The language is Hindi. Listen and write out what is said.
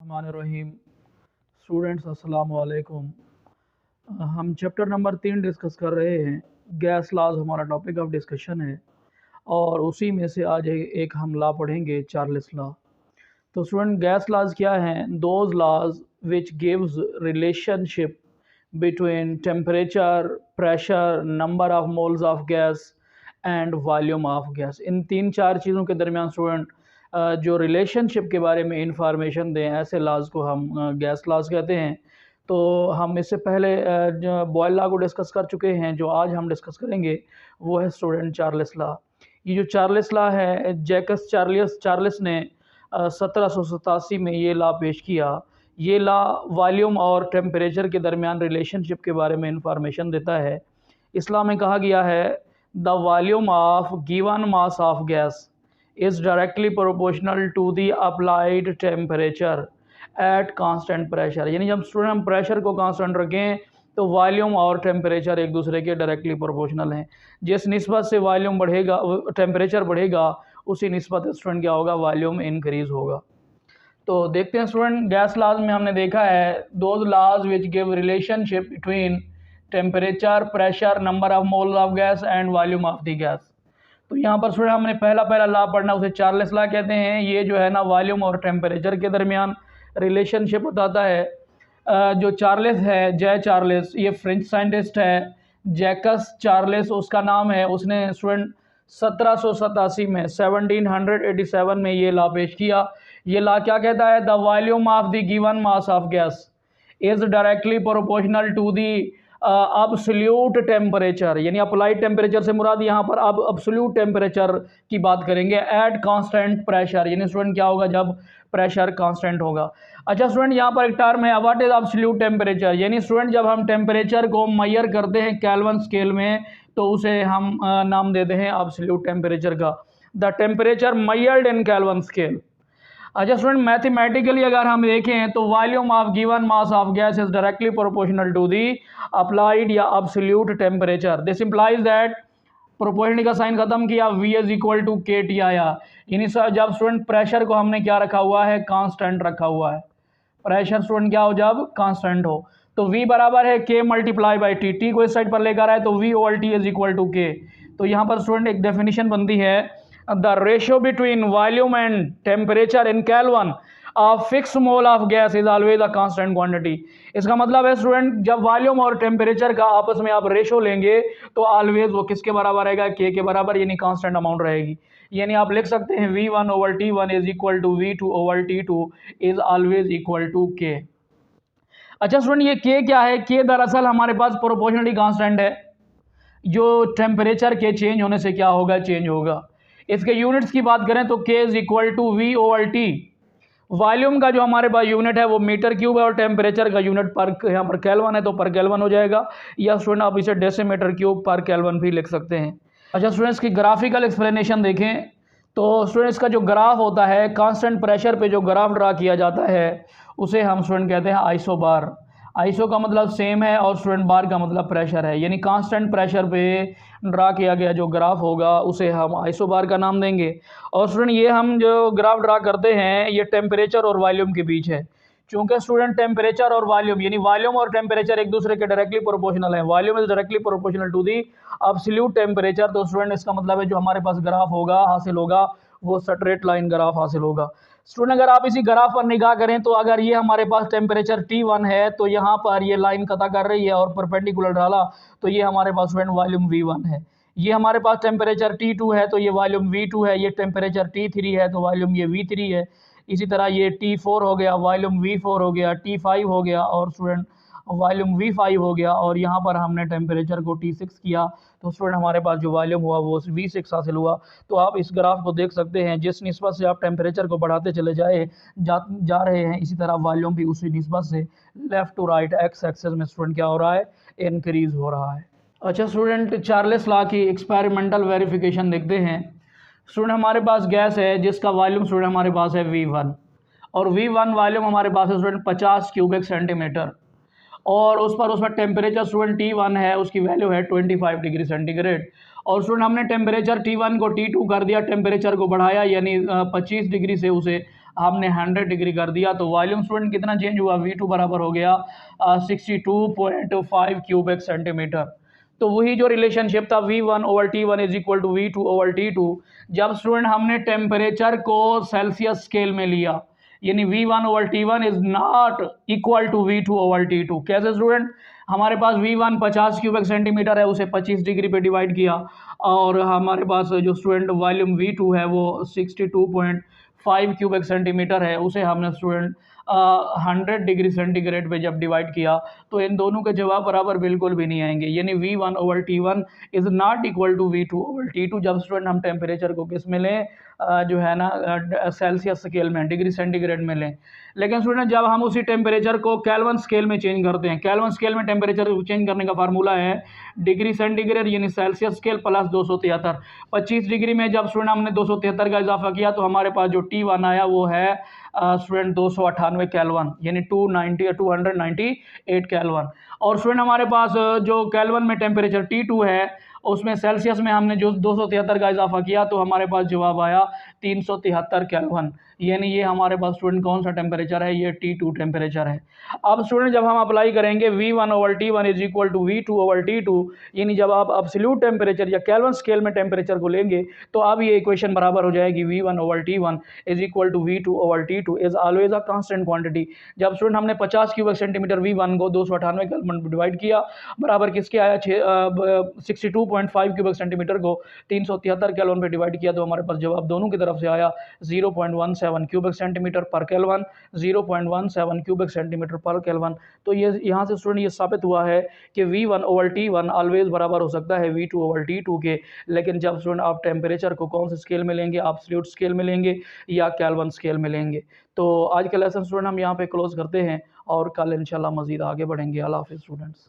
बिस्मिल्लाहिर्रहमानिर्रहीम। स्टूडेंट्स अस्सलाम वालेकुम। हम चैप्टर नंबर 3 डिस्कस कर रहे हैं। गैस लॉज हमारा टॉपिक ऑफ डिस्कशन है और उसी में से आज एक हम लॉ पढ़ेंगे, चार्ल्स लॉ। तो स्टूडेंट, गैस लॉज क्या हैं? Those laws which gives relationship between temperature, pressure, number of moles of gas and volume of gas. इन 3-4 चीज़ों के दरमियान स्टूडेंट जो रिलेशनशिप के बारे में इंफॉर्मेशन दें, ऐसे लॉज को हम गैस लॉज कहते हैं। तो हम इससे पहले जो बॉयल लॉ को डिस्कस कर चुके हैं। जो आज हम डिस्कस करेंगे वो है स्टूडेंट चार्ल्स लॉ। ये जो चार्ल्स लॉ है, जैकस चार्ल्स ने 1787 में ये लॉ पेश किया। ये लॉ वॉल्यूम और टेम्परेचर के दरमियान रिलेशनशिप के बारे में इंफॉर्मेशन देता है। इस लॉ में कहा गया है the volume of given mass of gas is directly proportional to the applied temperature at constant pressure। यानी जब स्टूडेंट हम प्रेशर को कांस्टेंट रखें तो वॉल्यूम और टेम्परेचर एक दूसरे के डायरेक्टली प्रोपोर्शनल हैं। जिस निस्बत से वॉल्यूम बढ़ेगा, टेम्परेचर बढ़ेगा, उसी निस्बत स्टूडेंट क्या होगा, वॉल्यूम इंक्रीज होगा। तो देखते हैं स्टूडेंट, गैस लॉज में हमने देखा है those laws which give relationship between temperature, pressure, number of moles of gas and volume of the gas. तो यहाँ पर स्टूडेंट हमने पहला लॉ पढ़ना, उसे चार्ल्स लॉ कहते हैं। ये जो है ना वॉल्यूम और टेम्परेचर के दरमियान रिलेशनशिप बताता है। जो चार्ल्स है, जय चार्ल्स, ये फ्रेंच साइंटिस्ट है। जैकस चार्ल्स उसका नाम है। उसने स्टूडेंट 1787 में 1787 में ये लॉ पेश किया। ये लॉ क्या कहता है? The volume of the given mass of gas is directly proportional to the absolute temperature. यानी अप्लाइड टेम्परेचर से मुराद यहाँ पर अब अब्सोल्यूट टेम्परेचर की बात करेंगे एट कांस्टेंट प्रेशर। यानी स्टूडेंट क्या होगा जब प्रेशर कांस्टेंट होगा। अच्छा स्टूडेंट, यहाँ पर एक टर्म है व्हाट इज अब्सोल्यूट टेम्परेचर। यानी स्टूडेंट जब हम टेम्परेचर को मेजर करते हैं केल्विन स्केल में तो उसे हम नाम देते हैं अब्सोल्यूट टेम्परेचर का। The temperature measured in Kelvin scale. अच्छा स्टूडेंट, मैथमेटिकली अगर हम देखें तो volume of given mass of gas is directly proportional to the applied या absolute temperature. This implies that, proportional का साइन खत्म किया, V is equal to KT आया। यानी जब स्टूडेंट प्रेशर को हमने क्या रखा हुआ है, कांस्टेंट रखा हुआ है। प्रेशर स्टूडेंट क्या हो जब कांस्टेंट हो तो V बराबर है K multiply by T। T को इस साइड पर लेकर आए तो V over T is equal to K। तो यहाँ पर स्टूडेंट एक डेफिनेशन बनती है the ratio between volume and temperature in Kelvin of fixed mole of gas is always a constant quantity। इसका मतलब है स्टूडेंट जब वॉल्यूम और टेम्परेचर का आपस में आप रेशो लेंगे तो ऑलवेज वो किसके बराबर रहेगा, K के बराबर, यानी कांस्टेंट अमाउंट रहेगी। यानी आप लिख सकते हैं V1 over T1 is equal to V2 over T2 is always equal to K। अच्छा स्टूडेंट, ये K क्या है? K दरअसल हमारे पास प्रोपोर्शनली कांस्टेंट है जो टेम्परेचर के चेंज होने से क्या होगा, चेंज होगा। इसके यूनिट्स की बात करें तो K is equal to V over T। Volume का जो हमारे पास यूनिट है वो मीटर क्यूब है और टेम्परेचर का यूनिट पर, यहाँ पर केल्विन है तो पर केल्विन हो जाएगा, या स्टूडेंट आप इसे डेसीमीटर क्यूब पर केल्विन भी लिख सकते हैं। अच्छा स्टूडेंट्स, की ग्राफिकल एक्सप्लेनेशन देखें तो स्टूडेंट्स का जो ग्राफ होता है, कांस्टेंट प्रेशर पे जो ग्राफ ड्रा किया जाता है उसे हम स्टूडेंट कहते हैं आइसोबार। आइसो का मतलब सेम है और स्टूडेंट बार का मतलब प्रेशर है। यानी कांस्टेंट प्रेशर पे ड्रा किया गया जो ग्राफ होगा उसे हम आइसोबार का नाम देंगे। और स्टूडेंट ये हम जो ग्राफ ड्रा करते हैं ये टेम्परेचर और वॉल्यूम के बीच है। चूंकि स्टूडेंट टेम्परेचर और वॉल्यूम यानी वॉल्यूम और टेम्परेचर एक दूसरे के डायरेक्टली प्रोपोर्शनल है। Volume is directly proportional to the absolute temperature. तो स्टूडेंट इसका मतलब है जो हमारे पास ग्राफ होगा हासिल होगा वो स्ट्रेट लाइन ग्राफ हासिल होगा। स्टूडेंट अगर आप इसी ग्राफ पर निगाह करें तो अगर ये हमारे पास टेम्परेचर T1 है तो यहाँ पर ये लाइन कता कर रही है और परपेंडिकुलर डाला तो ये हमारे पास स्टूडेंट वॉल्यूम V1 है। ये हमारे पास टेम्परेचर T2 है तो ये वॉल्यूम V2 है। ये टेम्परेचर T3 है तो वॉल्यूम ये V3 है। इसी तरह ये T4 हो गया, वॉल्यूम V4 हो गया, T5 हो गया और स्टूडेंट वॉल्यूम V5 हो गया। और यहाँ पर हमने टेम्परेचर को T6 किया तो स्टूडेंट हमारे पास जो वॉल्यूम हुआ वो V6 हासिल हुआ। तो आप इस ग्राफ को देख सकते हैं, जिस निस्बत से आप टेम्परेचर को बढ़ाते चले जा रहे हैं इसी तरह वॉल्यूम भी उसी निस्बत से left to right X axis में स्टूडेंट क्या हो रहा है, इंक्रीज हो रहा है। अच्छा स्टूडेंट, चार्ल्स लॉ की एक्सपेरिमेंटल वेरिफिकेशन देखते हैं। स्टूडेंट हमारे पास गैस है जिसका वॉल्यूम स्टूडेंट हमारे पास है V1 और V1 वॉल्यूम हमारे पास है स्टूडेंट 50 क्यूबिक सेंटीमीटर और उस पर टेम्परेचर स्टूडेंट T1 है, उसकी वैल्यू है 25 डिग्री सेंटीग्रेड। और स्टूडेंट हमने टेम्परेचर T1 को T2 कर दिया, टेम्परेचर को बढ़ाया यानी 25 डिग्री से उसे हमने 100 डिग्री कर दिया तो वॉल्यूम स्टूडेंट कितना चेंज हुआ, V2 बराबर हो गया 62.5 क्यूबिक सेंटीमीटर। तो वही जो रिलेशनशिप था V1/T1 is equal to V2/T2, जब स्टूडेंट हमने टेम्परेचर को सेल्सियस स्केल में लिया, यानी V1/T1 is not equal to V2/T2। कैसे स्टूडेंट, हमारे पास V1 50 क्यूबिक सेंटीमीटर है, उसे 25 डिग्री पे डिवाइड किया, और हमारे पास जो स्टूडेंट वॉल्यूम V2 है वो 62.5 क्यूबिक सेंटीमीटर है, उसे हमने स्टूडेंट 100 डिग्री सेंटीग्रेड पे जब डिवाइड किया तो इन दोनों के जवाब बराबर बिल्कुल भी नहीं आएंगे, यानी V1/T1 is not equal to V2/T2 जब स्टूडेंट हम टेम्परेचर को किस में लें, जो है ना सेल्सियस स्केल में, डिग्री सेंटीग्रेड में लें। लेकिन स्टूडेंट जब हम उसी टेम्परेचर को केल्विन स्केल में चेंज करते हैं, केल्विन स्केल में टेम्परेचर चेंज करने का फार्मूला है डिग्री सेंटीग्रेड यानी सेल्सियस स्केल प्लस 273। 25 डिग्री में जब स्टूडेंट हमने 273 का इजाफा किया तो हमारे पास जो T1 आया वो है स्टूडेंट 298 केल्विन, यानी 298 केल्विन। और स्टूडेंट हमारे पास जो केल्विन में टेम्परेचर T2 है उसमें सेल्सियस में हमने जो 273 का इजाफा किया तो हमारे पास जवाब आया 373 केल्विन, यानी ये हमारे पास स्टूडेंट कौन सा टेम्परेचर है, ये T2 टेम्परेचर है। अब स्टूडेंट जब हम अप्लाई करेंगे V1/T1 is equal to V2/T2, यानी जब आप एब्सोल्यूट टेम्परेचर या केल्विन स्केल में टेम्परेचर को लेंगे तो अब ये इक्वेशन बराबर हो जाएगी V1/T1 is equal to V2/T2 is always a constant quantity. जब स्टूडेंट हमने 50 क्यूबिक सेंटीमीटर V1 को 298 केल्विन में डिवाइड किया, बराबर किसके आया 62.5 क्यूबिक सेंटीमीटर को 373 केल्विन पे डिवाइड किया तो हमारे पास जवाब दोनों की तरफ से आया 0.17 क्यूबिक सेंटीमीटर पर केल्विन, 0.17 क्यूबिक सेंटीमीटर पर केल्विन। तो ये यहाँ से स्टूडेंट ये साबित हुआ है कि V1/T1 ऑलवेज बराबर हो सकता है V2/T2 के, लेकिन जब स्टूडेंट आप टेम्परेचर को कौन से स्केल में लेंगे, एब्सोल्यूट स्केल में लेंगे या केल्विन स्केल में लेंगे। तो आज का लेसन स्टूडेंट हम यहाँ पे क्लोज करते हैं और कल इंशाल्लाह मज़ीद आगे बढ़ेंगे। अल्लाह हाफ़िज़ स्टूडेंट्स।